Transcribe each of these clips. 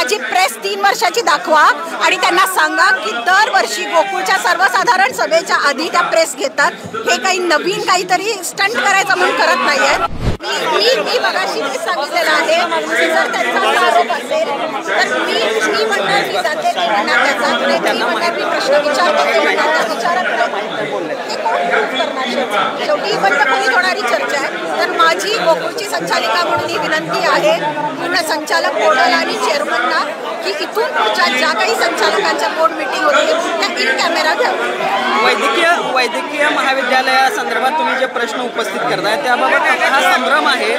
माझी प्रेस 3 वर्षाची दाखवा आणि त्यांना सांगा की दरवर्षी गोकुळच्या सर्वसाधारण सभेच्या आधी त्या प्रेस घेतात. हे काही नवीन काहीतरी स्टंट करायचं म्हणून करत नाहीये. मी मगाशी ते सांगितलेलं आहे, जर त्यांचा आरोप असेल तर मी म्हणणार मी जाते, मी म्हणणार त्याचा नाही, मी म्हणणार मी प्रश्न विचारतो, ते म्हणणार त्या विचारत नाही. हे कोण करणार? शेवटी बंडखोरी होणारी चर्चा आहे. तर माझी गोकुळची संचालिका म्हणून ही विनंती आहे पूर्ण संचालक बोर्डाला आणि चेअरमनला की इथून पुढच्या ज्या काही संचालकांच्या बोर्ड मीटिंग होतील त्या इन कॅमेरा घ्यावं. वैद्यकीय महाविद्यालयासंदर्भात तुम्ही जे प्रश्न उपस्थित करताय त्याबाबत हा संभ्रम आहे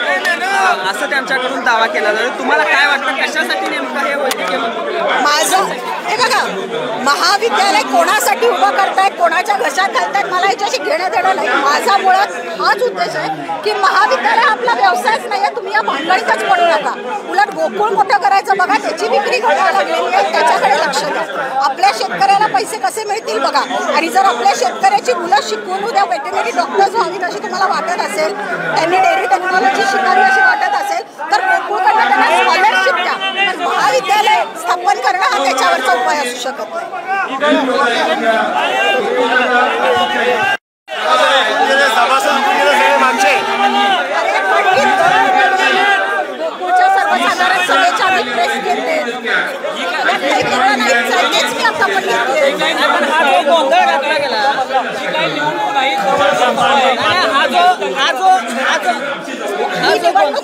असं त्यांच्याकडून दावा केला जातो. तुम्हाला काय वाटतं कशासाठी नेमकं हे वैद्यकीय माझं हे बघा, महाविद्यालय कोणासाठी उभं करतायत, कोणाच्या घशात घालतायत मला याच्याशी घेणं देणं नाही. माझा मुळात हाच उद्देश आहे की महाविद्यालय आपला व्यवसायच नाही आहे. तुम्ही या भांडणीतच पडू नका. उलट गोकुळ मोठं करायचं बघा, त्याची विक्री घडायला लागलेली आहे, त्याच्याकडे लक्ष द्या. आपल्या शेतकऱ्याला पैसे कसे मिळतील बघा. आणि जर आपल्या शेतकऱ्याची मुलं शिकवून उद्या वेटरनरी डॉक्टर्स व्हावीत अशी तुम्हाला वाटत असेल, त्यांनी डेअरी टेक्नॉलॉजी शिकावी अशी वाटत असेल तर गोकुळकडनं त्यांना स्कॉलरशिप द्या. पण महाविद्यालय स्थापन करणं हा त्याच्यावरचा उपाय असू शकत नाही. गोकुळच्या सर्वसाधारण सभेच्या आधी प्रेस घेते.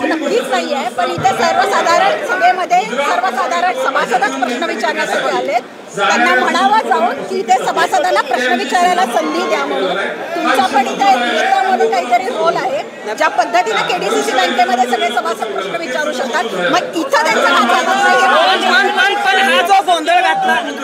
नक्कीच नाही आहे, पण इथे सर्वसाधारण सभेमध्ये सर्वसाधारण सभासदच प्रश्न विचारण्यासाठी आलेत. त्यांना म्हणावं जाऊन की इथे सभासदांना प्रश्न विचारायला संधी द्या म्हणून. तुमचा पण इथे नेता म्हणून काहीतरी रोल आहे. ज्या पद्धतीने केडीसीसी बँकेमध्ये सगळे सभासद प्रश्न विचारू शकतात, मग इथं त्यांचा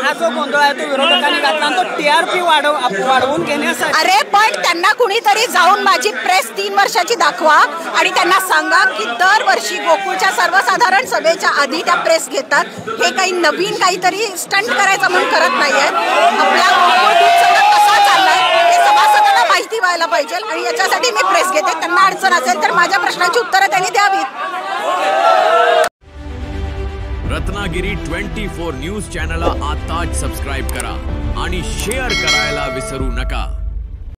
हा जो गोंधळ आहे तो विरोधकांनी घातला, तो टीआरपी वाढवून घेण्यासाठी. अरे पण त्यांना कुणीतरी जाऊन माझी प्रेस 3 वर्षाची दाखवा आणि त्यांना सांगा की दरवर्षी गोकुळच्या सर्वसाधारण सभेच्या आधी त्या प्रेस घेतात. हे काही नवीन काहीतरी स्टंट करायचं म्हणून करत नाहीये. आपला गोकुळ कसा चाललाय हे सभासदांना माहिती व्हायला पाहिजे आणि याच्यासाठी मी प्रेस घेते. त्यांना अडचण असेल तर माझ्या प्रश्नांची उत्तरं त्यांनी द्यावीत. रत्नागिरी 24 न्यूज चॅनलला आताच सबस्क्राईब करा आणि शेअर करायला विसरू नका.